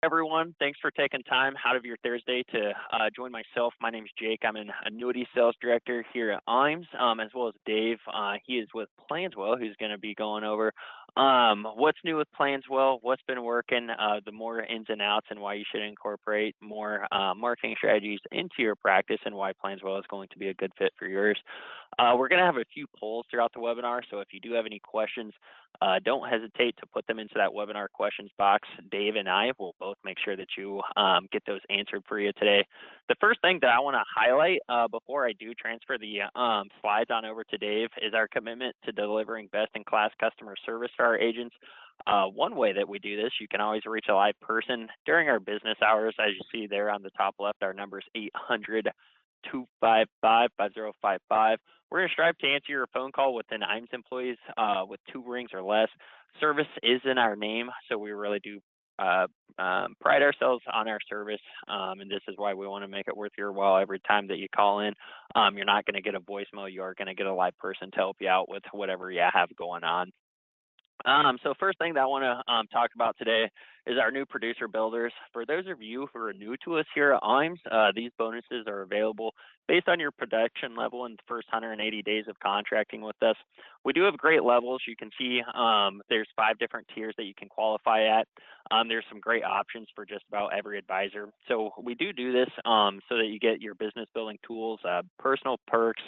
Everyone, thanks for taking time out of your Thursday to join myself. My name is Jake. I'm an annuity sales director here at IAMS, as well as Dave. He is with Planswell, who's going to be going over what's new with Planswell, what's been working, the more ins and outs, and why you should incorporate more marketing strategies into your practice, and why Planswell is going to be a good fit for yours. We're going to have a few polls throughout the webinar, so if you do have any questions, don't hesitate to put them into that webinar questions box. Dave and I will both make sure that you get those answered for you today. The first thing that I want to highlight before I do transfer the slides on over to Dave is our commitment to delivering best-in-class customer service for our agents. One way that we do this, you can always reach a live person during our business hours. As you see there on the top left, our number is 800-255-5055. We're going to strive to answer your phone call within IAMS employees with 2 rings or less. Service is in our name, so we really do pride ourselves on our service, and this is why we want to make it worth your while every time that you call in. You're not going to get a voicemail. You are going to get a live person to help you out with whatever you have going on. So first thing that I want to talk about today is our new producer builders. For those of you who are new to us here at IAMS, these bonuses are available based on your production level in the first 180 days of contracting with us. We do have great levels. You can see there's 5 different tiers that you can qualify at. There's some great options for just about every advisor. So we do this so that you get your business building tools, personal perks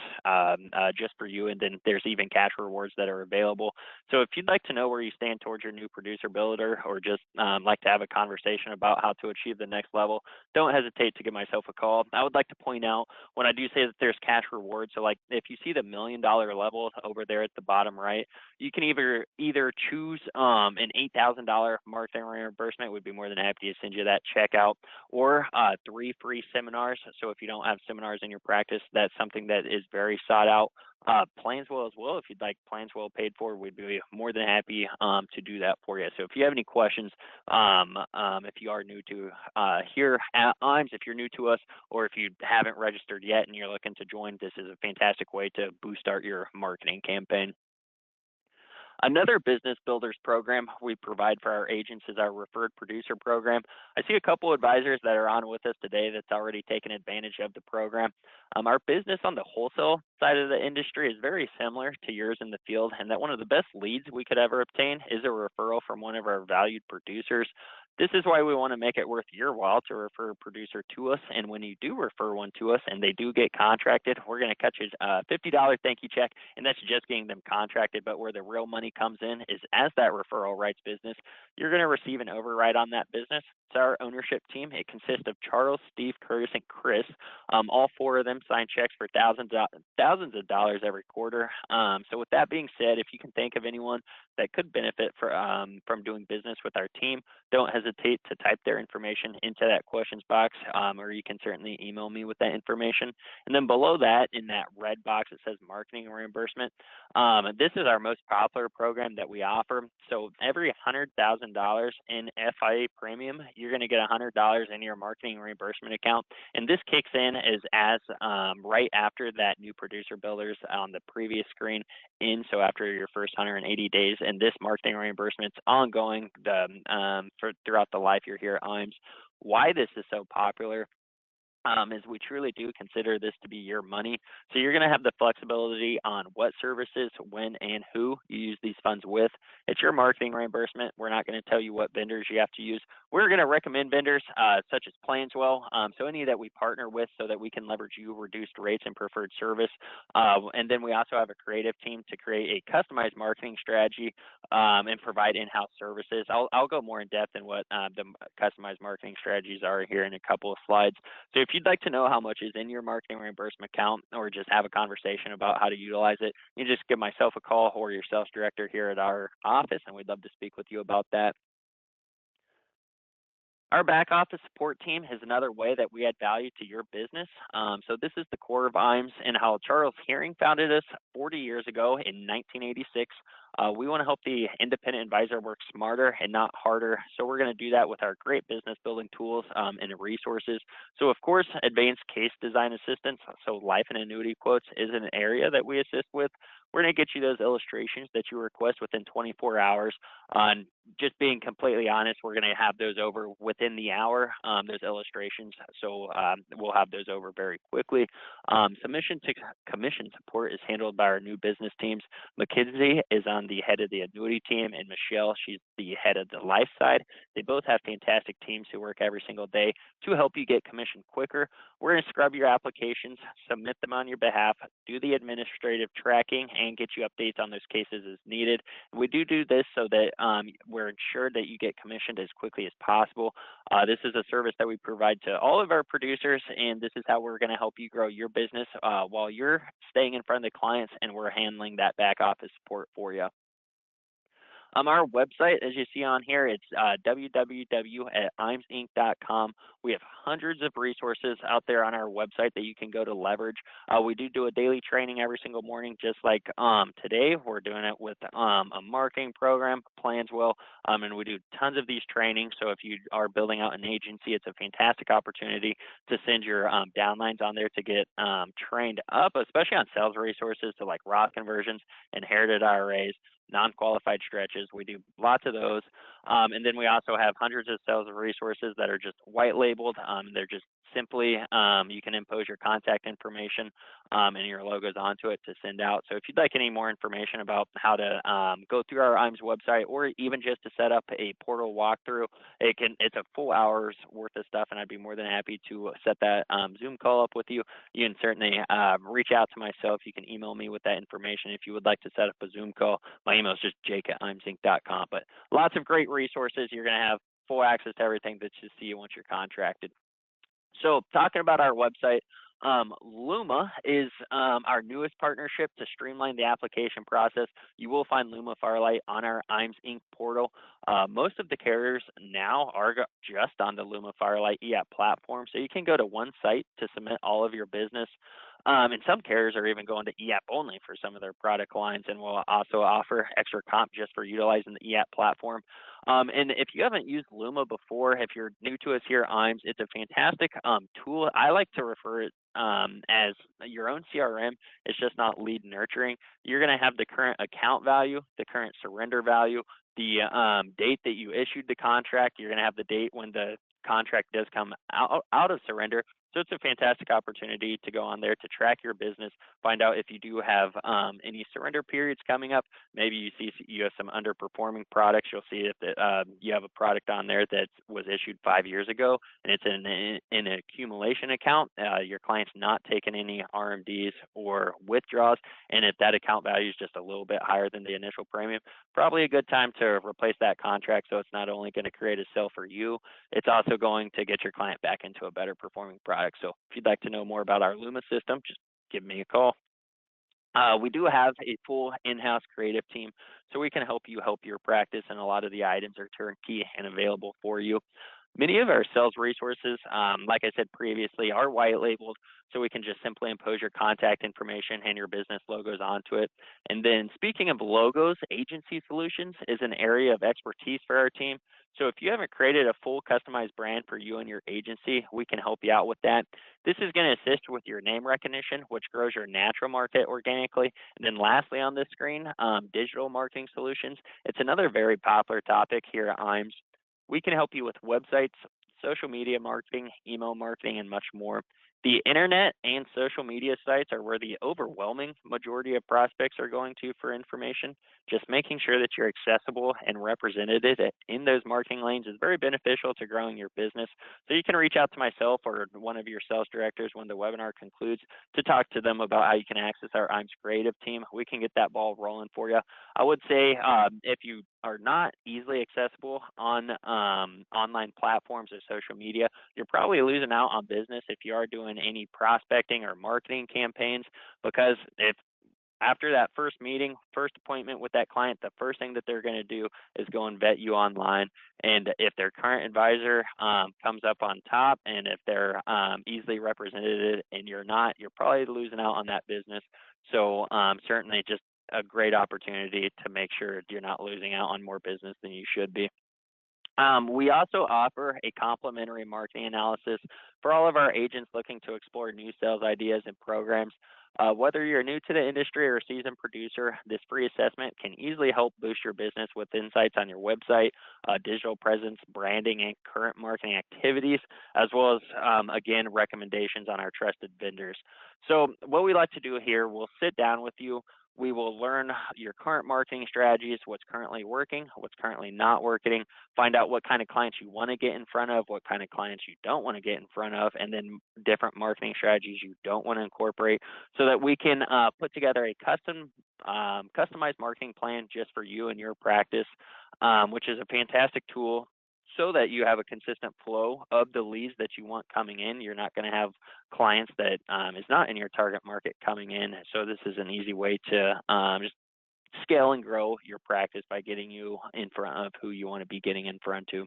just for you, and then there's even cash rewards that are available. So if you'd like to know where you stand towards your new producer builder, or just like to have a conversation about how to achieve the next level, don't hesitate to give myself a call. I would like to point out, when I do say that there's cash rewards, so like if you see the $1 million level over there at the bottom right, you can either choose an $8,000 marketing reimbursement. We'd be more than happy to send you that checkout, or 3 free seminars. So if you don't have seminars in your practice, that's something that is very sought out. Planswell as well. If you'd like Planswell paid for, we'd be more than happy to do that for you. So if you have any questions, if you are new to here at IAMS, if you're new to us, or if you haven't registered yet and you're looking to join, this is a fantastic way to boost your marketing campaign. Another business builders program we provide for our agents is our referred producer program. I see a couple advisors that are on with us today that's already taken advantage of the program. Our business on the wholesale side of the industry is very similar to yours in the field, and that one of the best leads we could ever obtain is a referral from one of our valued producers. This is why we want to make it worth your while to refer a producer to us. And when you do refer one to us and they do get contracted, we're going to cut you a $50 thank you check, and that's just getting them contracted. But where the real money comes in is as that referral rights business, you're going to receive an override on that business. It's our ownership team. It consists of Charles, Steve, Curtis, and Chris. All 4 of them sign checks for thousands of dollars every quarter. So with that being said, if you can think of anyone that could benefit from doing business with our team, don't hesitate to type their information into that questions box, or you can certainly email me with that information. And then below that, in that red box, it says marketing reimbursement. This is our most popular program that we offer. So every $100,000 in FIA premium, you're going to get $100 in your marketing reimbursement account. And this kicks in as right after that new producer builders on the previous screen in. So after your first 180 days, and this marketing reimbursement's ongoing for throughout the life you're here at IAMS. Why this is so popular is we truly do consider this to be your money. So you're going to have the flexibility on what services, when, and who you use these funds with. It's your marketing reimbursement. We're not going to tell you what vendors you have to use. We're going to recommend vendors such as Planswell, so any that we partner with so that we can leverage you reduced rates and preferred service. And then we also have a creative team to create a customized marketing strategy and provide in-house services. I'll go more in depth in what the customized marketing strategies are here in a couple of slides. So if you'd like to know how much is in your marketing reimbursement account, or just have a conversation about how to utilize it, you just give myself a call or your sales director here at our office, and we'd love to speak with you about that. Our back office support team is another way that we add value to your business. So this is the core of IAMS and how Charles Hearing founded us 40 years ago in 1986. We want to help the independent advisor work smarter and not harder. So we're going to do that with our great business building tools and resources. So of course, advanced case design assistance. So life and annuity quotes is an area that we assist with. we're going to get you those illustrations that you request within 24 hours. On just being completely honest, we're going to have those over within the hour, those illustrations. So we'll have those over very quickly. Submission to commission support is handled by our new business teams. Mackenzie is on the head of the annuity team, and Michelle, she's the head of the life side. They both have fantastic teams who work every single day to help you get commission quicker. We're going to scrub your applications, submit them on your behalf, do the administrative tracking, and get you updates on those cases as needed. We do this so that we're ensured that you get commissioned as quickly as possible. This is a service that we provide to all of our producers, and this is how we're going to help you grow your business while you're staying in front of the clients, and we're handling that back office support for you. Our website, as you see on here, it's www.iamsinc.com. We have hundreds of resources out there on our website that you can go to leverage. We do a daily training every single morning, just like today. We're doing it with a marketing program, Planswell, and we do tons of these trainings. So if you are building out an agency, it's a fantastic opportunity to send your downlines on there to get trained up, especially on sales resources to like Roth conversions, inherited IRAs, non-qualified stretches. We do lots of those. And then we also have hundreds of sales resources that are just white labeled. They're just simply, you can impose your contact information and your logos onto it to send out. So if you'd like any more information about how to go through our IAMS website, or even just to set up a portal walkthrough, it's a full hour's worth of stuff, and I'd be more than happy to set that Zoom call up with you. You can certainly reach out to myself. You can email me with that information if you would like to set up a Zoom call. My email is just jake@iamsinc.com. But lots of great resources. You're going to have full access to everything that you see once you're contracted. So talking about our website, Luma is our newest partnership to streamline the application process. You will find Luma Firelight on our IAMS Inc. portal. Most of the carriers now are just on the Luma Firelight EAP platform, so you can go to one site to submit all of your business. And some carriers are even going to EAP only for some of their product lines, and will also offer extra comp just for utilizing the EAP platform. And if you haven't used Luma before, if you're new to us here at IAMS, it's a fantastic tool. I like to refer it as your own CRM. It's just not lead nurturing. You're going to have the current account value, the current surrender value, the date that you issued the contract. You're going to have the date when the contract does come out of surrender. So it's a fantastic opportunity to go on there to track your business, find out if you do have any surrender periods coming up. Maybe you see you have some underperforming products. You'll see if you have a product on there that was issued 5 years ago and it's in an accumulation account. Your client's not taking any RMDs or withdrawals, and if that account value is just a little bit higher than the initial premium, probably a good time to replace that contract. So it's not only going to create a sale for you, it's also going to get your client back into a better performing product. So if you'd like to know more about our Luma system, just give me a call. We do have a full in-house creative team, so we can help your practice, and a lot of the items are turnkey and available for you. Many of our sales resources, like I said previously, are white labeled, so we can just simply impose your contact information and your business logos onto it. And then speaking of logos, agency solutions is an area of expertise for our team. So if you haven't created a full customized brand for you and your agency, we can help you out with that. This is going to assist with your name recognition, which grows your natural market organically. And then lastly on this screen, digital marketing solutions. It's another very popular topic here at IAMS. We can help you with websites, social media marketing, email marketing, and much more. The internet and social media sites are where the overwhelming majority of prospects are going to for information. Just making sure that you're accessible and represented in those marketing lanes is very beneficial to growing your business. So you can reach out to myself or one of your sales directors when the webinar concludes to talk to them about how you can access our IAMS creative team. We can get that ball rolling for you. I would say if you are not easily accessible on online platforms or social media, you're probably losing out on business if you are doing any prospecting or marketing campaigns, because if after that first meeting, first appointment with that client, the first thing that they're going to do is go and vet you online. And if their current advisor comes up on top, and if they're easily represented and you're not, you're probably losing out on that business. So certainly just a great opportunity to make sure you're not losing out on more business than you should be. We also offer a complimentary marketing analysis for all of our agents looking to explore new sales ideas and programs. Whether you're new to the industry or a seasoned producer, this free assessment can easily help boost your business with insights on your website, digital presence, branding, and current marketing activities, as well as, again, recommendations on our trusted vendors. So, what we like to do here, we'll sit down with you. We will learn your current marketing strategies, what's currently working, what's currently not working, find out what kind of clients you want to get in front of, what kind of clients you don't want to get in front of, and then different marketing strategies you don't want to incorporate so that we can put together a customized marketing plan just for you and your practice, which is a fantastic tool so that you have a consistent flow of the leads that you want coming in. You're not going to have clients that is not in your target market coming in. So this is an easy way to just scale and grow your practice by getting you in front of who you want to be getting in front to.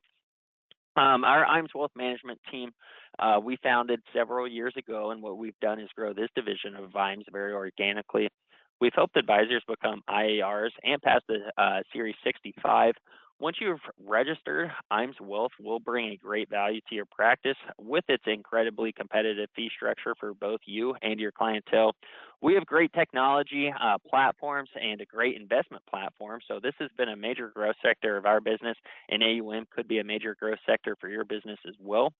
Our IAMS Wealth Management team, we founded several years ago, and what we've done is grow this division of IAMS very organically. We've helped advisors become IARs and pass the Series 65. Once you've registered, IAMS Wealth will bring a great value to your practice with its incredibly competitive fee structure for both you and your clientele. We have great technology platforms and a great investment platform. So this has been a major growth sector of our business, and AUM could be a major growth sector for your business as well.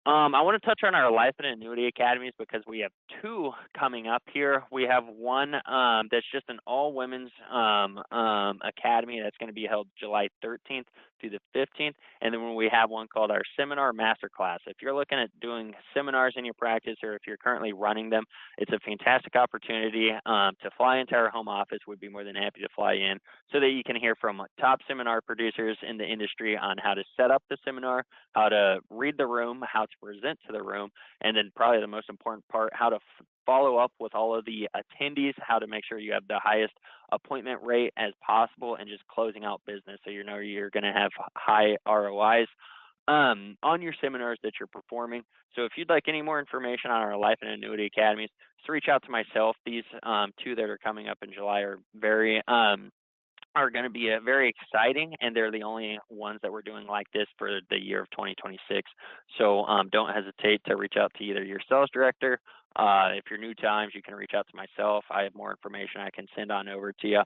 I want to touch on our life and annuity academies because we have two coming up here. We have one that's just an all-women's academy that's going to be held July 13th through the 15th, and then we have one called our Seminar Masterclass. If you're looking at doing seminars in your practice or if you're currently running them, it's a fantastic opportunity to fly into our home office. We'd be more than happy to fly in so that you can hear from top seminar producers in the industry on how to set up the seminar, how to read the room, how to present to the room, and then probably the most important part, how to follow up with all of the attendees, how to make sure you have the highest appointment rate as possible, and just closing out business so you know you're going to have high ROIs on your seminars that you're performing. So if you'd like any more information on our life and annuity academies, just reach out to myself. These two that are coming up in July are going to be very exciting, and they're the only ones that we're doing like this for the year of 2026. So don't hesitate to reach out to either your sales director. If you're new to IAMS, you can reach out to myself. I have more information I can send on over to you.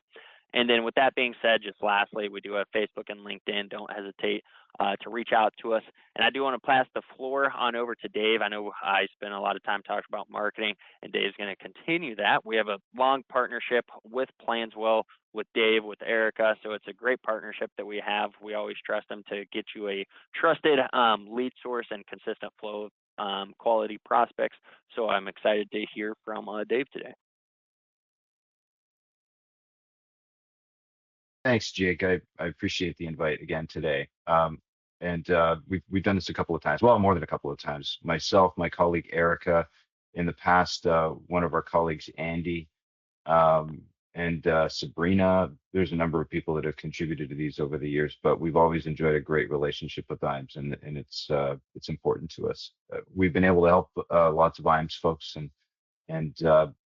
And then with that being said, just lastly, we do have Facebook and LinkedIn. Don't hesitate to reach out to us. And I do want to pass the floor on over to Dave. I know I spent a lot of time talking about marketing, and Dave's going to continue that. We have a long partnership with Planswell, with Dave, with Erica. So it's a great partnership that we have. We always trust them to get you a trusted lead source and consistent flow of quality prospects. So I'm excited to hear from Dave today. Thanks, Jake. I appreciate the invite again today. We've done this a couple of times. Well, more than a couple of times. Myself, my colleague Erica, in the past, one of our colleagues, Andy, and Sabrina. There's a number of people that have contributed to these over the years, but we've always enjoyed a great relationship with IAMS, and it's important to us. We've been able to help lots of IAMS folks, and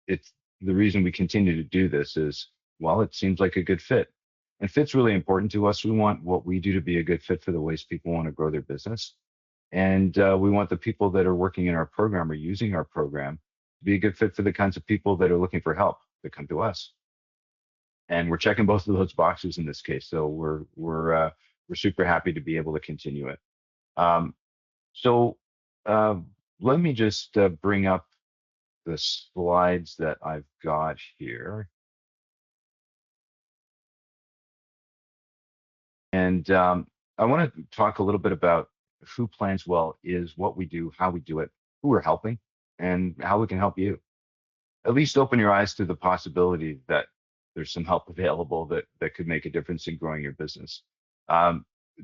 it's the reason we continue to do this is, well, it seems like a good fit. And fit's really important to us. We want what we do to be a good fit for the ways people want to grow their business. And we want the people that are working in our program or using our program to be a good fit for the kinds of people that are looking for help that come to us. And we're checking both of those boxes in this case. So we're super happy to be able to continue it. Let me just bring up the slides that I've got here. And I want to talk a little bit about who Planswell is, what we do, how we do it, who we're helping, and how we can help you. At least open your eyes to the possibility that there's some help available that could make a difference in growing your business.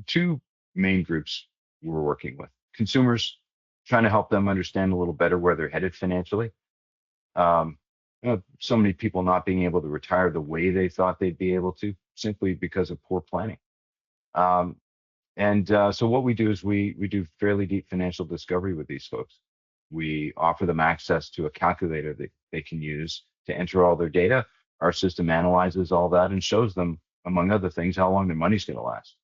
Two main groups we're working with. Consumers, trying to help them understand a little better where they're headed financially. So many people not being able to retire the way they thought they'd be able to, simply because of poor planning. So what we do is we do fairly deep financial discovery with these folks. We offer them access to a calculator that they can use to enter all their data. Our system analyzes all that and shows them, among other things, how long their money's going to last.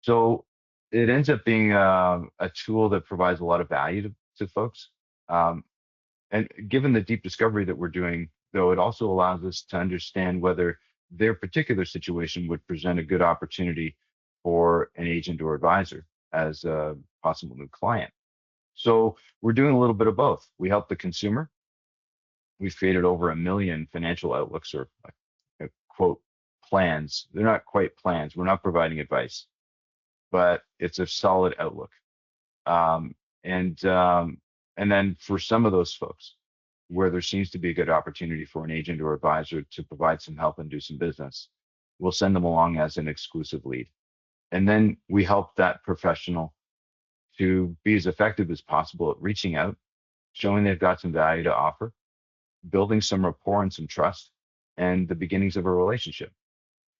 So it ends up being a tool that provides a lot of value to folks. And given the deep discovery that we're doing, though, it also allows us to understand whether their particular situation would present a good opportunity for an agent or advisor as a possible new client. So we're doing a little bit of both. We help the consumer. We've created over 1 million financial outlooks, or quote plans. They're not quite plans. We're not providing advice, but it's a solid outlook. Um, and and then for some of those folks where there seems to be a good opportunity for an agent or advisor to provide some help and do some business, we'll send them along as an exclusive lead. And then we help that professional to be as effective as possible at reaching out, showing they've got some value to offer, building some rapport and some trust, and the beginnings of a relationship.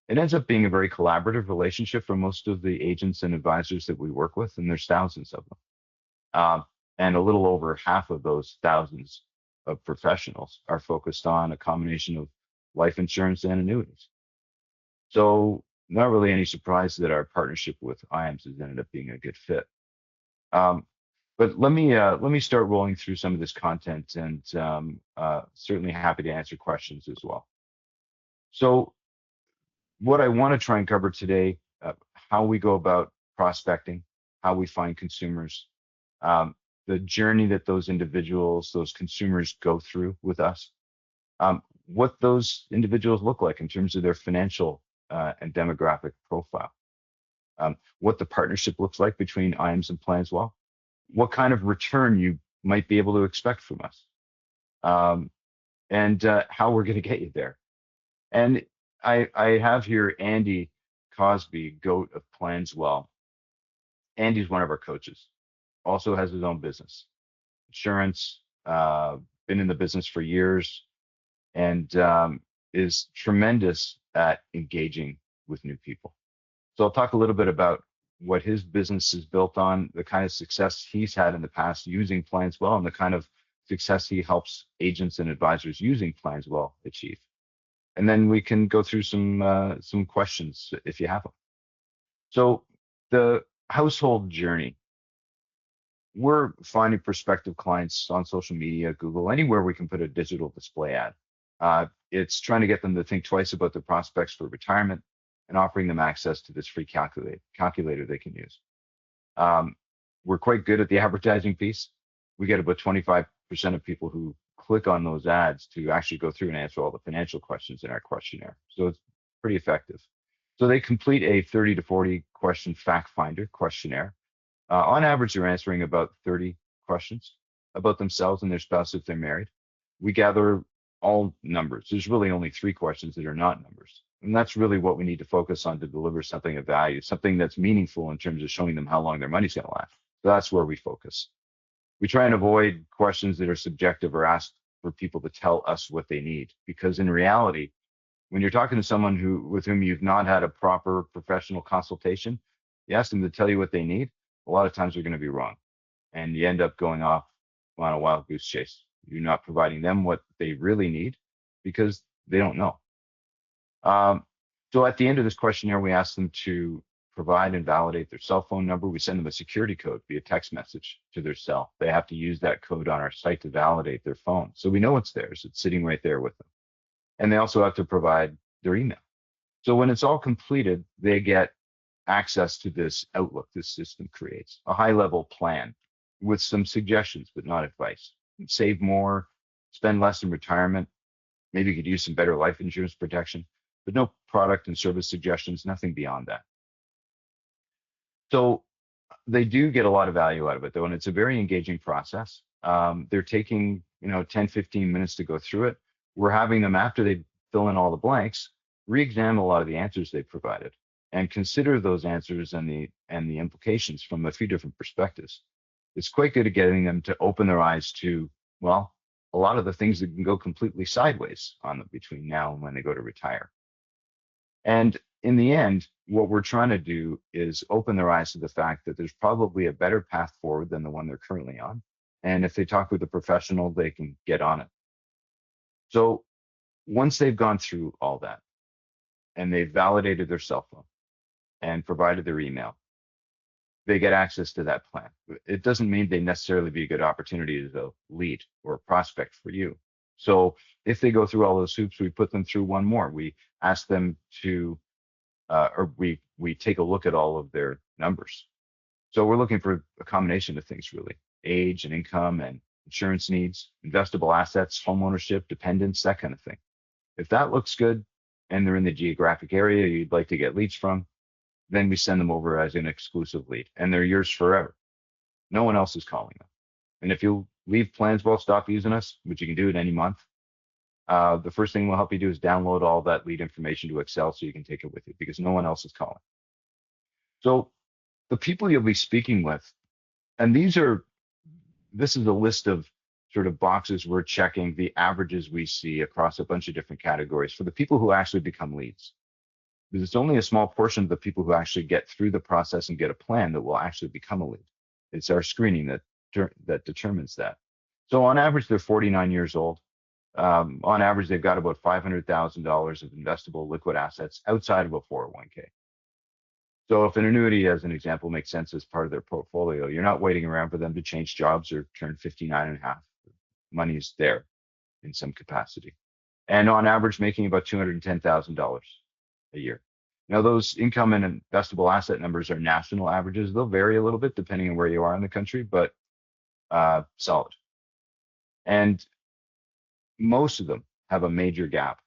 It ends up being a very collaborative relationship for most of the agents and advisors that we work with, and there's thousands of them. And a little over half of those thousands of professionals are focused on a combination of life insurance and annuities. So not really any surprise that our partnership with IAMS has ended up being a good fit. But let me start rolling through some of this content, and certainly happy to answer questions as well. So what I want to try and cover today, how we go about prospecting, how we find consumers, the journey that those individuals, those consumers go through with us, what those individuals look like in terms of their financial and demographic profile, what the partnership looks like between IAMS and Planswell, what kind of return you might be able to expect from us, and how we're going to get you there. And I have here Andy Cosby, GOAT of Planswell. Andy's one of our coaches, also has his own business, insurance, been in the business for years, and is tremendous at engaging with new people. So I'll talk a little bit about what his business is built on, the kind of success he's had in the past using Planswell, and the kind of success he helps agents and advisors using Planswell achieve. And then we can go through some questions if you have them. So the household journey. We're finding prospective clients on social media, Google, anywhere we can put a digital display ad. It's trying to get them to think twice about their prospects for retirement and offering them access to this free calculator they can use. We're quite good at the advertising piece. We get about 25% of people who click on those ads to actually go through and answer all the financial questions in our questionnaire. So it's pretty effective. So they complete a 30 to 40 question fact finder questionnaire. On average, they're answering about 30 questions about themselves and their spouse if they're married. We gather all numbers. There's really only 3 questions that are not numbers. And that's really what we need to focus on to deliver something of value, something that's meaningful in terms of showing them how long their money's going to last. So that's where we focus. We try and avoid questions that are subjective or ask for people to tell us what they need, because in reality, when you're talking to someone with whom you've not had a proper professional consultation, you ask them to tell you what they need, a lot of times they're going to be wrong. And you end up going off on a wild goose chase. You're not providing them what they really need because they don't know. So at the end of this questionnaire, we ask them to provide and validate their cell phone number. We send them a security code via text message to their cell. They have to use that code on our site to validate their phone. So we know it's theirs. It's sitting right there with them. And they also have to provide their email. So when it's all completed, they get access to this outlook this system creates, a high-level plan with some suggestions, but not advice. Save more, spend less in retirement. Maybe you could use some better life insurance protection, but no product and service suggestions, nothing beyond that. So they do get a lot of value out of it, though, and it's a very engaging process. They're taking 10, 15 minutes to go through it. We're having them, after they fill in all the blanks, re-examine a lot of the answers they provided and consider those answers and the implications from a few different perspectives. It's quite good at getting them to open their eyes to, well, a lot of the things that can go completely sideways on them between now and when they go to retire. And in the end, what we're trying to do is open their eyes to the fact that there's probably a better path forward than the one they're currently on. And if they talk with a professional, they can get on it. So once they've gone through all that and they've validated their cell phone and provided their email, they get access to that plan. It doesn't mean they necessarily be a good opportunity as a lead or a prospect for you. So if they go through all those hoops, we put them through one more. We ask them to, or we take a look at all of their numbers. So we're looking for a combination of things really: age and income and insurance needs, investable assets, home ownership, dependents, that kind of thing. If that looks good and they're in the geographic area you'd like to get leads from, then we send them over as an exclusive lead, and they're yours forever. No one else is calling them. And if you leave plans, well, stop using us, which you can do at any month, the first thing we'll help you do is download all that lead information to Excel so you can take it with you, because no one else is calling. So the people you'll be speaking with, and this is a list of sort of boxes we're checking, the averages we see across a bunch of different categories for the people who actually become leads. Because it's only a small portion of the people who actually get through the process and get a plan that will actually become a lead. It's our screening that determines that. So on average, they're 49 years old. On average, they've got about $500,000 of investable liquid assets outside of a 401k. So if an annuity, as an example, makes sense as part of their portfolio, you're not waiting around for them to change jobs or turn 59 and a half. Money is there in some capacity. And on average, making about $210,000 a year. Now, those income and investable asset numbers are national averages. They'll vary a little bit depending on where you are in the country, but solid. And most of them have a major gap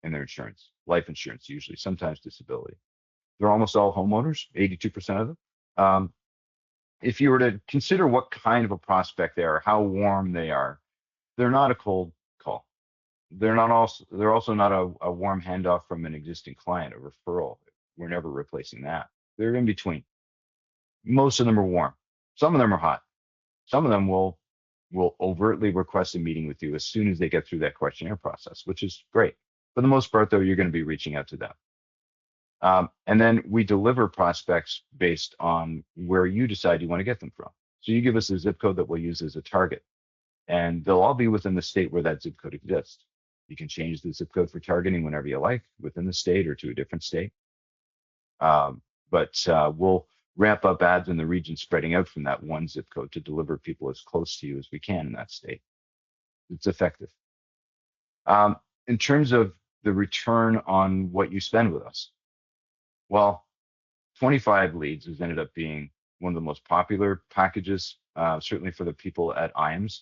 in their insurance, life insurance usually, sometimes disability. They're almost all homeowners, 82% of them. If you were to consider what kind of a prospect they are, how warm they are, they're not a cold call. They're also not a warm handoff from an existing client, a referral. We're never replacing that. They're in between. Most of them are warm. Some of them are hot. Some of them will overtly request a meeting with you as soon as they get through that questionnaire process, which is great. For the most part, though, you're going to be reaching out to them. And then we deliver prospects based on where you decide you want to get them from. So you give us a zip code that we'll use as a target, and they'll all be within the state where that zip code exists. You can change the zip code for targeting whenever you like, within the state or to a different state. But we'll ramp up ads in the region spreading out from that one zip code to deliver people as close to you as we can in that state. It's effective. In terms of the return on what you spend with us, well, 25 leads has ended up being one of the most popular packages, certainly for the people at IAMS.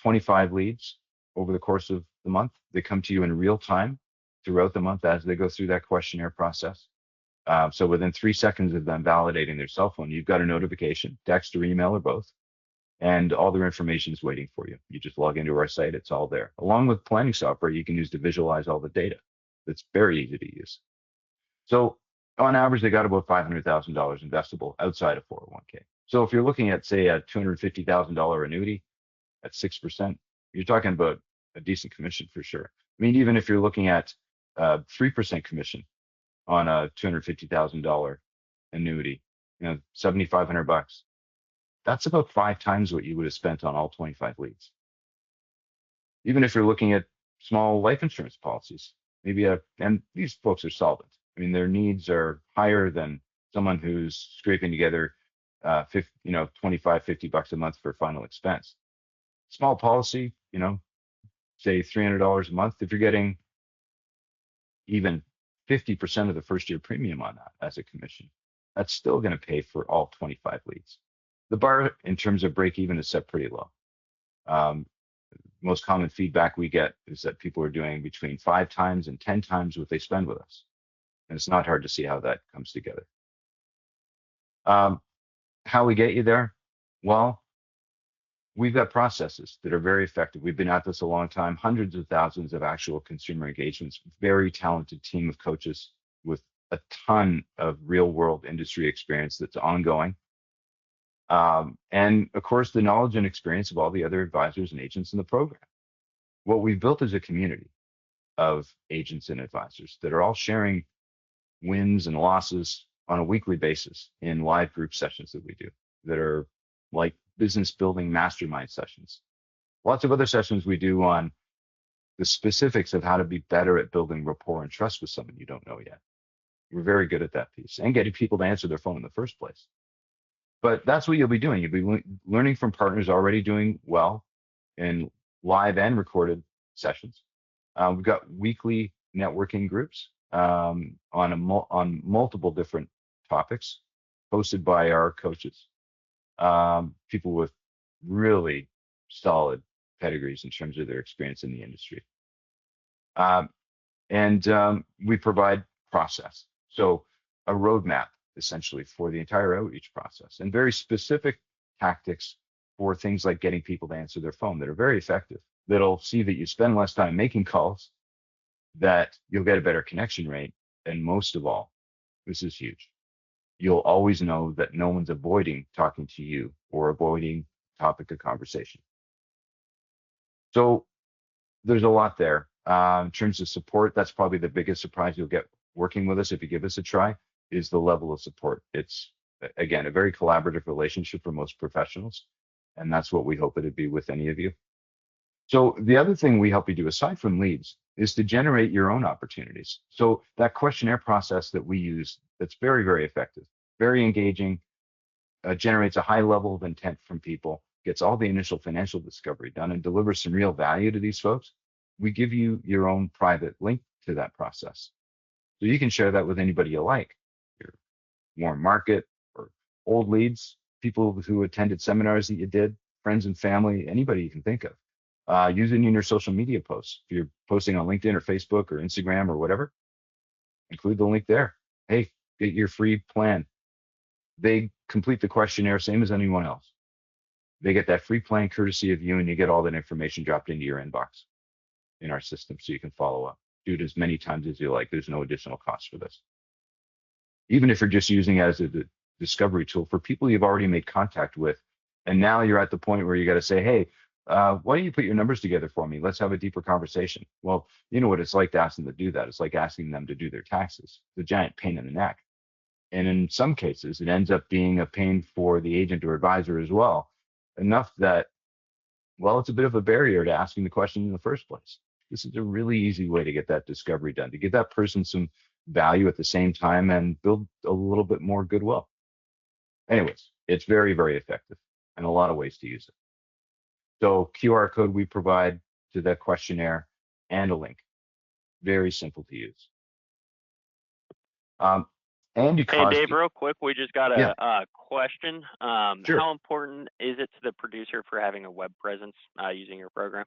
25 leads over the course of the month. They come to you in real time throughout the month as they go through that questionnaire process. So within 3 seconds of them validating their cell phone, you've got a notification, text or email or both, and all their information is waiting for you. You just log into our site, it's all there. Along with planning software you can use to visualize all the data. That's very easy to use. So on average, they got about $500,000 investable outside of 401k. So if you're looking at, say, a $250,000 annuity at 6%, you're talking about a decent commission for sure. I mean, even if you're looking at 3% commission on a $250,000 annuity, 7,500 bucks, that's about 5 times what you would have spent on all 25 leads. Even if you're looking at small life insurance policies, and these folks are solvent. I mean, their needs are higher than someone who's scraping together 25, 50 bucks a month for final expense. Small policy, say $300 a month. If you're getting even 50% of the first year premium on that as a commission, that's still going to pay for all 25 leads. The bar in terms of break even is set pretty low. Most common feedback we get is that people are doing between 5 times and 10 times what they spend with us. And it's not hard to see how that comes together. How we get you there? Well, we've got processes that are very effective. We've been at this a long time, hundreds of thousands of actual consumer engagements, very talented team of coaches with a ton of real world industry experience that's ongoing. And of course, the knowledge and experience of all the other advisors and agents in the program. What we've built is a community of agents and advisors that are all sharing wins and losses on a weekly basis in live group sessions that we do that are like business building mastermind sessions. Lots of other sessions we do on the specifics of how to be better at building rapport and trust with someone you don't know yet. We're very good at that piece and getting people to answer their phone in the first place. But that's what you'll be doing. You'll be learning from partners already doing well in live and recorded sessions. We've got weekly networking groups on multiple different topics hosted by our coaches, people with really solid pedigrees in terms of their experience in the industry. And we provide process. So a roadmap essentially for the entire outreach process and very specific tactics for things like getting people to answer their phone that are very effective. That'll see that you spend less time making calls, that you'll get a better connection rate, and most of all, this is huge, you'll always know that no one's avoiding talking to you or avoiding topic of conversation. So there's a lot there. In terms of support, that's probably the biggest surprise you'll get working with us if you give us a try, is the level of support. It's, again, a very collaborative relationship for most professionals, and that's what we hope it'd be with any of you. So the other thing we help you do, aside from leads, is to generate your own opportunities. So that questionnaire process that we use, that's very, very effective, very engaging, generates a high level of intent from people, gets all the initial financial discovery done, and delivers some real value to these folks. We give you your own private link to that process. So you can share that with anybody you like, your warm market or old leads, people who attended seminars that you did, friends and family, anybody you can think of. Use it in your social media posts. If you're posting on LinkedIn or Facebook or Instagram or whatever, include the link there. Hey, get your free plan. They complete the questionnaire same as anyone else. They get that free plan courtesy of you, and you get all that information dropped into your inbox in our system so you can follow up. Do it as many times as you like. There's no additional cost for this. Even if you're just using it as a discovery tool for people you've already made contact with, and now you're at the point where you got to say, hey, why don't you put your numbers together for me? Let's have a deeper conversation. Well, you know what it's like to ask them to do that. It's like asking them to do their taxes. It's a giant pain in the neck. And in some cases, it ends up being a pain for the agent or advisor as well, enough that, well, it's a bit of a barrier to asking the question in the first place. This is a really easy way to get that discovery done, to give that person some value at the same time and build a little bit more goodwill. Anyways, it's very, very effective and a lot of ways to use it. So QR code we provide to that questionnaire and a link. Very simple to use. Andy Hey, Dave, Cosby. real quick, we just got a question. Sure. How important is it to the producer for having a web presence using your program?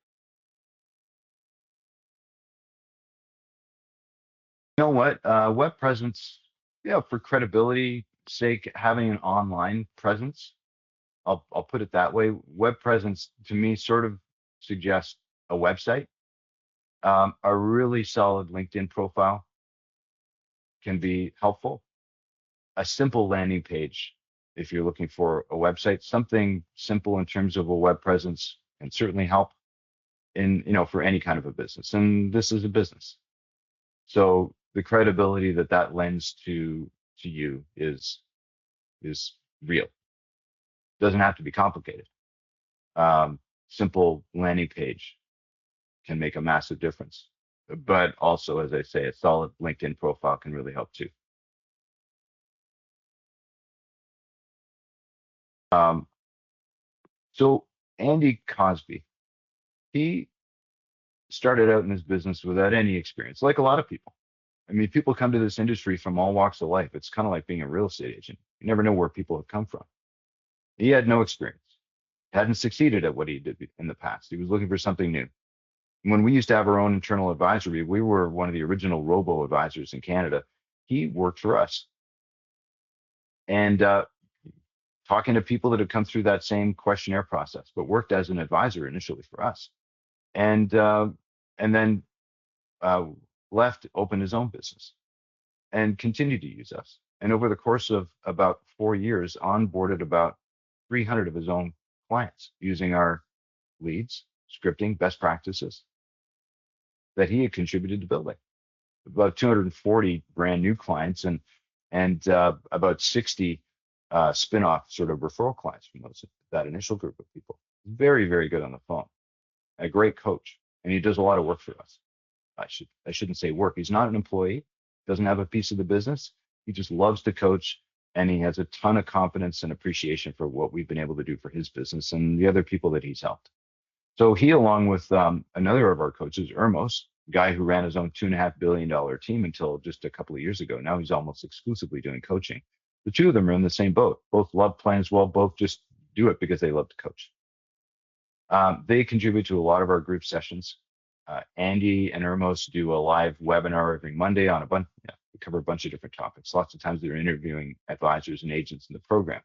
You know what? Web presence, yeah, for credibility sake, having an online presence, I'll put it that way. Web presence to me sort of suggests a website. A really solid LinkedIn profile can be helpful. A simple landing page, if you're looking for a website, something simple in terms of a web presence can certainly help in, for any kind of a business. And this is a business. So the credibility that lends to you is real. Doesn't have to be complicated. Simple landing page can make a massive difference. But also, as I say, a solid LinkedIn profile can really help too. So Andy Cosby, he started out in this business without any experience, like a lot of people. I mean, people come to this industry from all walks of life. It's kind of like being a real estate agent. You never know where people have come from. He had no experience, hadn't succeeded at what he did in the past. He was looking for something new. When we used to have our own internal advisory, we were one of the original robo advisors in Canada. He worked for us. And talking to people that had come through that same questionnaire process, but worked as an advisor initially for us. And then left, opened his own business, and continued to use us. And over the course of about 4 years, onboarded about 300 of his own clients using our leads, scripting, best practices that he had contributed to building. About 240 brand new clients and about 60 spin-off sort of referral clients from that initial group of people. Very, very good on the phone. A great coach, and he does a lot of work for us. I shouldn't say work. He's not an employee, doesn't have a piece of the business. He just loves to coach and he has a ton of confidence and appreciation for what we've been able to do for his business and the other people that he's helped. So he, along with another of our coaches, Ermos, guy who ran his own $2.5 billion team until just a couple of years ago. Now he's almost exclusively doing coaching. The two of them are in the same boat. Both love plans well. Both just do it because they love to coach. They contribute to a lot of our group sessions. Andy and Ermos do a live webinar every Monday on a bunch. We cover a bunch of different topics. Lots of times they're interviewing advisors and agents in the program.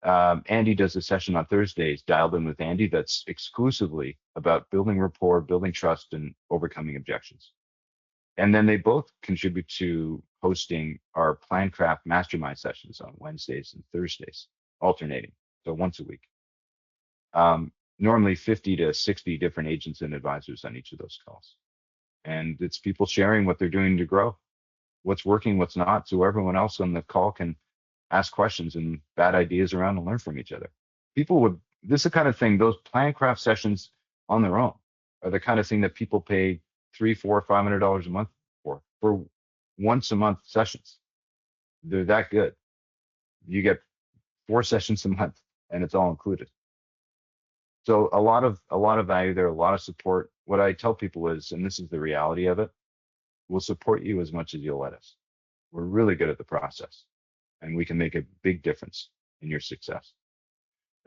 Andy does a session on Thursdays, Dialed In with Andy, that's exclusively about building rapport, building trust, and overcoming objections. And then they both contribute to hosting our Plan Craft Mastermind sessions on Wednesdays and Thursdays, alternating, so once a week. Normally 50 to 60 different agents and advisors on each of those calls. And it's people sharing what they're doing to grow, what's working, what's not, so everyone else on the call can ask questions and bat ideas around and learn from each other. This is the kind of thing, those Plan Craft sessions on their own are the kind of thing that people pay $300, $400, $500 a month for once a month sessions. They're that good. You get 4 sessions a month and it's all included. So a lot of value there, a lot of support. What I tell people is, and this is the reality of it, we'll support you as much as you'll let us. We're really good at the process, and we can make a big difference in your success.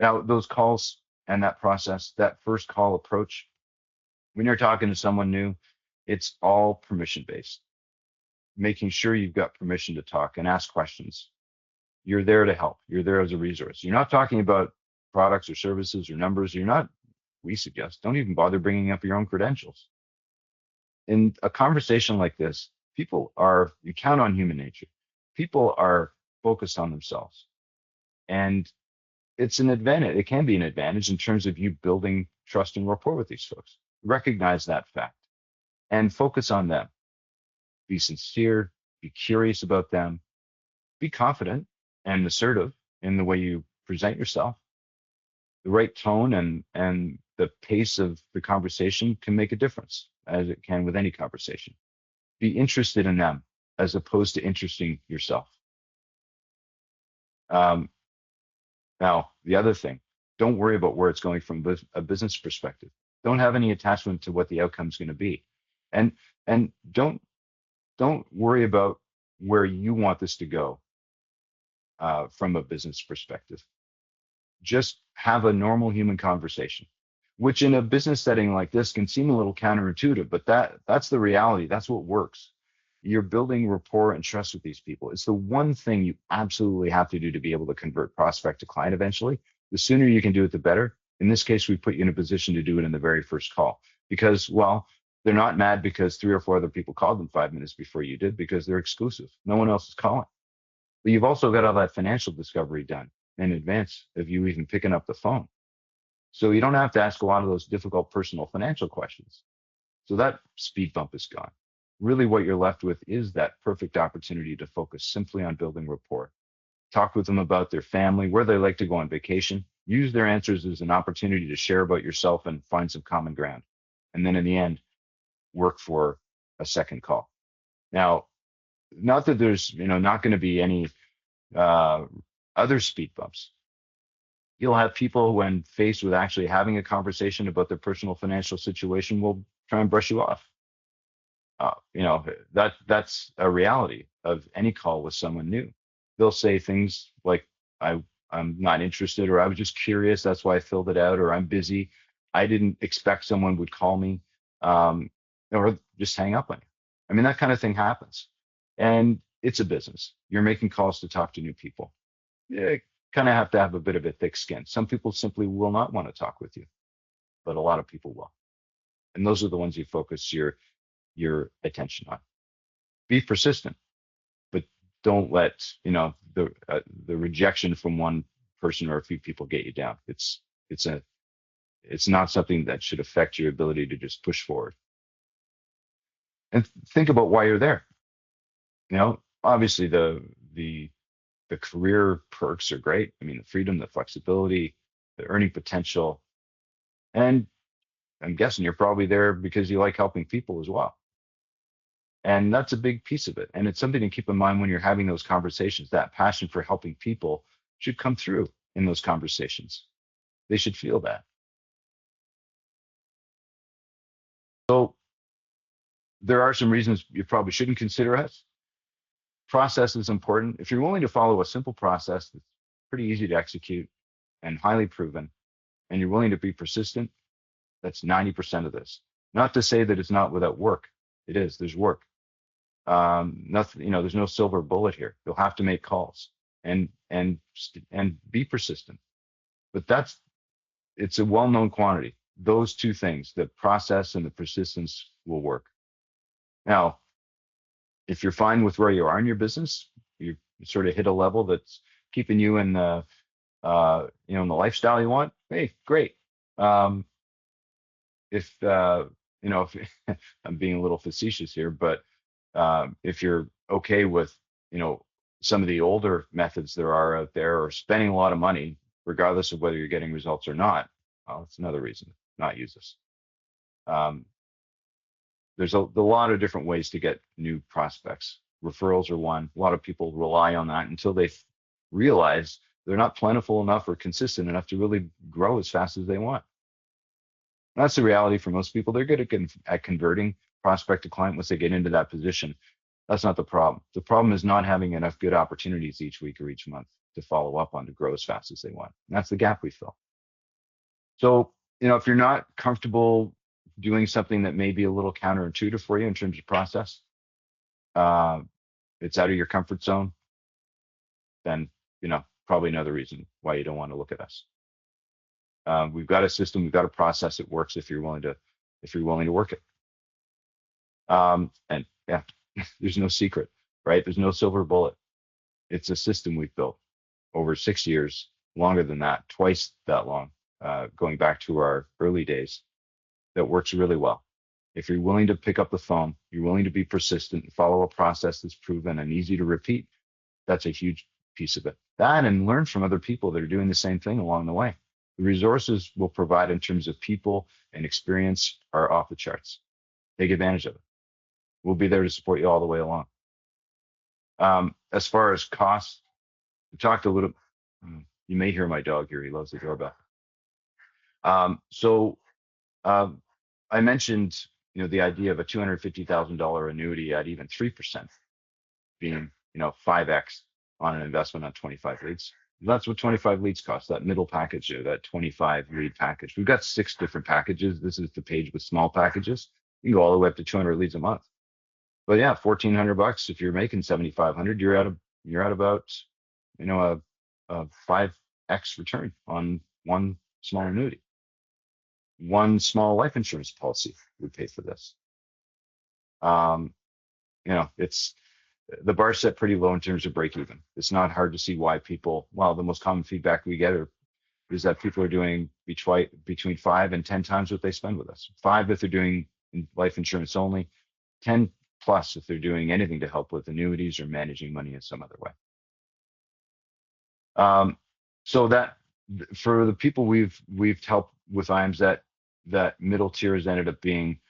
Now, those calls and that process, that first call approach, when you're talking to someone new, it's all permission based. Making sure you've got permission to talk and ask questions. You're there to help. You're there as a resource. You're not talking about products or services or numbers. We suggest, don't even bother bringing up your own credentials. In a conversation like this, you count on human nature. People are focused on themselves. And it's an advantage. It can be an advantage in terms of you building trust and rapport with these folks. Recognize that fact and focus on them. Be sincere, be curious about them, be confident and assertive in the way you present yourself. The right tone and the pace of the conversation can make a difference, as it can with any conversation. Be interested in them as opposed to interesting yourself. Now, the other thing, don't worry about where it's going from a business perspective. Don't have any attachment to what the outcome is going to be, and don't worry about where you want this to go from a business perspective. Just have a normal human conversation, which in a business setting like this can seem a little counterintuitive, but that's the reality. That's what works. You're building rapport and trust with these people. It's the one thing you absolutely have to do to be able to convert prospect to client eventually. The sooner you can do it, the better. In this case, we put you in a position to do it in the very first call because, well, they're not mad because 3 or 4 other people called them 5 minutes before you did because they're exclusive. No one else is calling. But you've also got all that financial discovery done in advance of you even picking up the phone. So you don't have to ask a lot of those difficult personal financial questions. So that speed bump is gone. Really what you're left with is that perfect opportunity to focus simply on building rapport. Talk with them about their family, where they like to go on vacation. Use their answers as an opportunity to share about yourself and find some common ground. And then in the end, work for a second call. Now, not that there's not going to be any other speed bumps. You'll have people when faced with actually having a conversation about their personal financial situation will try and brush you off. That's a reality of any call with someone new. They'll say things like, I'm not interested, or I was just curious, that's why I filled it out, or I'm busy, I didn't expect someone would call me, or just hang up on you. I mean, that kind of thing happens. And it's a business. You're making calls to talk to new people. You kind of have to have a bit of a thick skin. Some people simply will not want to talk with you, but a lot of people will. And those are the ones you focus your attention on. Be persistent, but don't let the rejection from one person or a few people get you down. It's not something that should affect your ability to just push forward. And think about why you're there. Obviously the career perks are great. I mean, the freedom, the flexibility, the earning potential, and I'm guessing you're probably there because you like helping people as well. And that's a big piece of it. And it's something to keep in mind when you're having those conversations. That passion for helping people should come through in those conversations. They should feel that. So there are some reasons you probably shouldn't consider us. Process is important. If you're willing to follow a simple process that's pretty easy to execute and highly proven, and you're willing to be persistent, that's 90% of this. Not to say that it's not without work. It is. There's work. Nothing. There's no silver bullet here. You'll have to make calls and be persistent. But it's a well-known quantity. Those two things, the process and the persistence, will work. Now, if you're fine with where you are in your business, you sort of hit a level that's keeping you in the in the lifestyle you want. Hey, great. If I'm being a little facetious here, but if you're okay with some of the older methods there are out there, or spending a lot of money, regardless of whether you're getting results or not, well, it's another reason to not use this. There's a lot of different ways to get new prospects. Referrals are one. A lot of people rely on that until they realize they're not plentiful enough or consistent enough to really grow as fast as they want. That's the reality for most people. They're good at converting prospect to client once they get into that position. That's not the problem. The problem is not having enough good opportunities each week or each month to follow up on to grow as fast as they want. And that's the gap we fill. So, if you're not comfortable doing something that may be a little counterintuitive for you in terms of process, it's out of your comfort zone, then, probably another reason why you don't want to look at us. We've got a system, we've got a process that works if you're willing to work it. And yeah, there's no secret, right? There's no silver bullet. It's a system we've built over 6 years, longer than that, twice that long, going back to our early days, that works really well. If you're willing to pick up the phone, you're willing to be persistent and follow a process that's proven and easy to repeat, that's a huge piece of it. That, and learn from other people that are doing the same thing along the way. The resources we'll provide in terms of people and experience are off the charts. Take advantage of it. We'll be there to support you all the way along. As far as costs, we talked a little. You may hear my dog here. He loves the doorbell. I mentioned, the idea of a $250,000 annuity at even 3% being, 5x on an investment on 25 leads. That's what 25 leads cost, that middle package there, that 25 lead package. We've got 6 different packages. This is the page with small packages. You can go all the way up to 200 leads a month. But yeah, $1,400 if you're making 7,500, you're at about, a 5x return on one small annuity. One small life insurance policy would pay for this. It's the bar set pretty low in terms of break even. It's not hard to see why people. Well, the most common feedback we get is that people are doing between 5 and 10 times what they spend with us. 5 if they're doing life insurance only, 10 plus if they're doing anything to help with annuities or managing money in some other way. So that for the people we've helped with IAMS, that middle tier has ended up being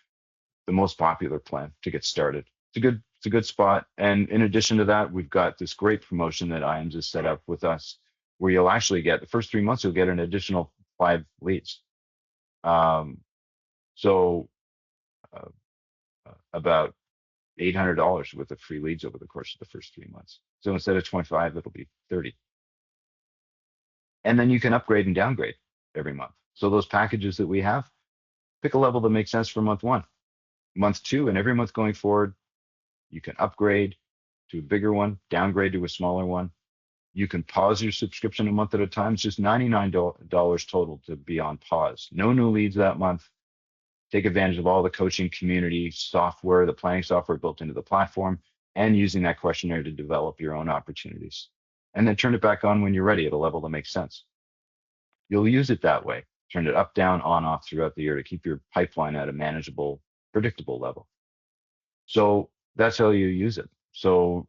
the most popular plan to get started. It's a good spot. And in addition to that, we've got this great promotion that IAMS has set up with us, where you'll actually get the first 3 months, you'll get an additional 5 leads. About $800 worth of free leads over the course of the first 3 months. So instead of 25, it'll be 30. And then you can upgrade and downgrade every month. So those packages that we have, pick a level that makes sense for month 1. Month 2, and every month going forward, you can upgrade to a bigger one, downgrade to a smaller one. You can pause your subscription a month at a time. It's just $99 total to be on pause. No new leads that month. Take advantage of all the coaching community software, the planning software built into the platform, and using that questionnaire to develop your own opportunities. And then turn it back on when you're ready at a level that makes sense. You'll use it that way. Turn it up, down, on, off throughout the year to keep your pipeline at a manageable, predictable level. So that's how you use it. So,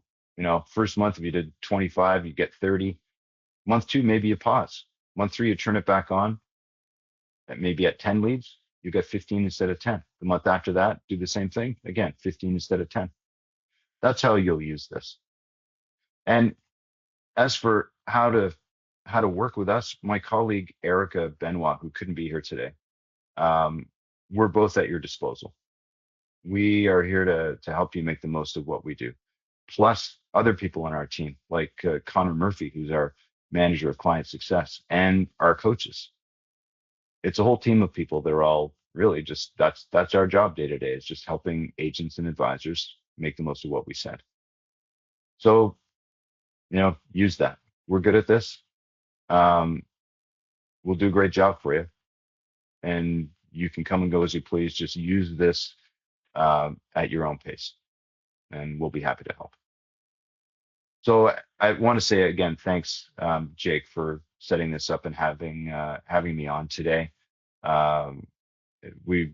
first month, if you did 25, you get 30. Month 2, maybe you pause. Month 3, you turn it back on. Maybe at 10 leads, you get 15 instead of 10. The month after that, do the same thing. Again, 15 instead of 10. That's how you'll use this. And as for how to work with us, my colleague Erica Benoit, who couldn't be here today, um, we're both at your disposal. We are here to help you make the most of what we do. Plus other people on our team, like Connor Murphy, who's our manager of client success, and our coaches. It's a whole team of people. They're all really just that's our job day to day. It's just helping agents and advisors make the most of what we said. So, use that. We're good at this. Um, we'll do a great job for you, and you can come and go as you please. Just use this at your own pace, and we'll be happy to help. So I want to say again, thanks, Jake, for setting this up and having me on today. Um, we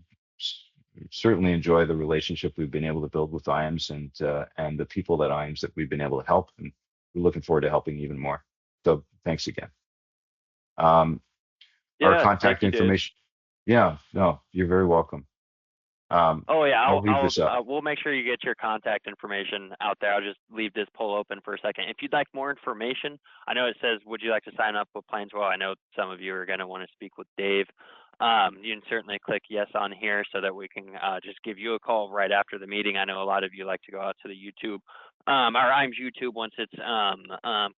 certainly enjoy the relationship we've been able to build with IAMS and the people at IAMS that we've been able to help, and we're looking forward to helping even more. So thanks again. Our Yeah, thank contact you, Dave. information. Yeah, no, you're very welcome. Oh yeah, I'll leave this up. we'll make sure you get your contact information out there. I'll just leave this poll open for a second. If you'd like more information, I know it says, would you like to sign up with Plainswell? I know some of you are going to want to speak with Dave. You can certainly click yes on here so that we can just give you a call right after the meeting. I know a lot of you like to go out to the YouTube, our IAMS YouTube once it's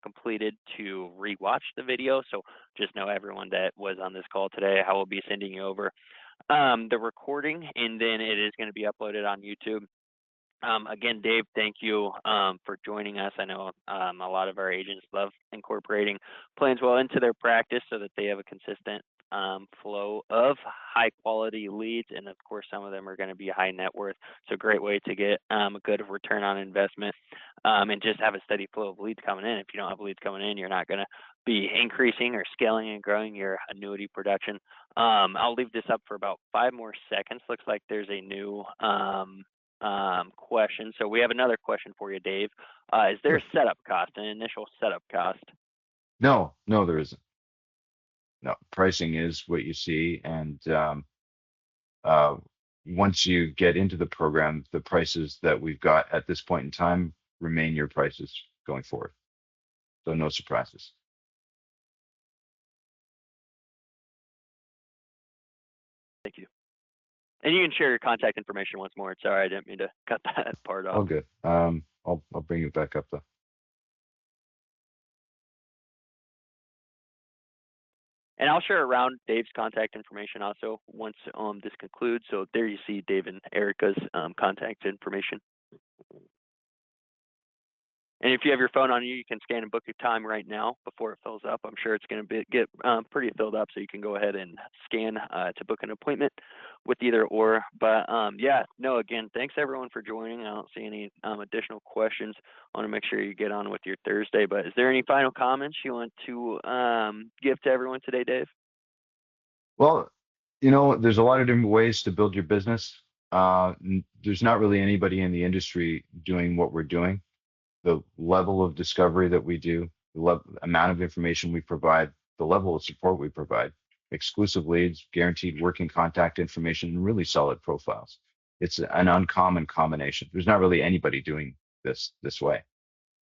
completed to rewatch the video. So just know everyone that was on this call today, I will be sending you over the recording, and then it is going to be uploaded on YouTube. Again, Dave, thank you for joining us. I know a lot of our agents love incorporating Plainswell into their practice so that they have a consistent flow of high quality leads, and of course some of them are going to be high net worth, so great way to get a good return on investment and just have a steady flow of leads coming in. If you don't have leads coming in, you're not going to be increasing or scaling and growing your annuity production. I'll leave this up for about 5 more seconds. Looks like there's a new question. So we have another question for you, Dave. Is there a setup cost, an initial setup cost? No, there isn't. No, pricing is what you see, and uh, once you get into the program, the prices that we've got at this point in time remain your prices going forward. So no surprises. Thank you. And you can share your contact information once more. Sorry, I didn't mean to cut that part off. All good. I'll bring it back up though. And I'll share around Dave's contact information also once this concludes. So there you see Dave and Erica's contact information. And if you have your phone on you, you can scan and book your time right now before it fills up. I'm sure it's going to get pretty filled up, so you can go ahead and scan to book an appointment with either or. But yeah, no, again, thanks everyone for joining. I don't see any additional questions. I want to make sure you get on with your Thursday. But is there any final comments you want to give to everyone today, Dave? Well, there's a lot of different ways to build your business. There's not really anybody in the industry doing what we're doing. The level of discovery that we do, the amount of information we provide, the level of support we provide, exclusive leads, guaranteed working contact information, and really solid profiles. It's an uncommon combination. There's not really anybody doing this way.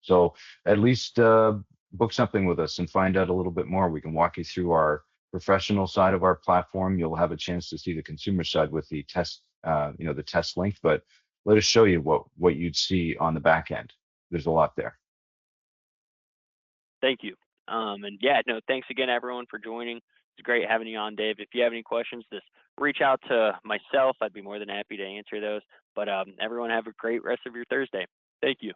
So at least book something with us and find out a little bit more. We can walk you through our professional side of our platform. You'll have a chance to see the consumer side with the test, the test link, but let us show you what you'd see on the back end. There's a lot there. Thank you. And yeah, no, thanks again, everyone, for joining. It's great having you on, Dave. If you have any questions, just reach out to myself. I'd be more than happy to answer those. But everyone have a great rest of your Thursday. Thank you.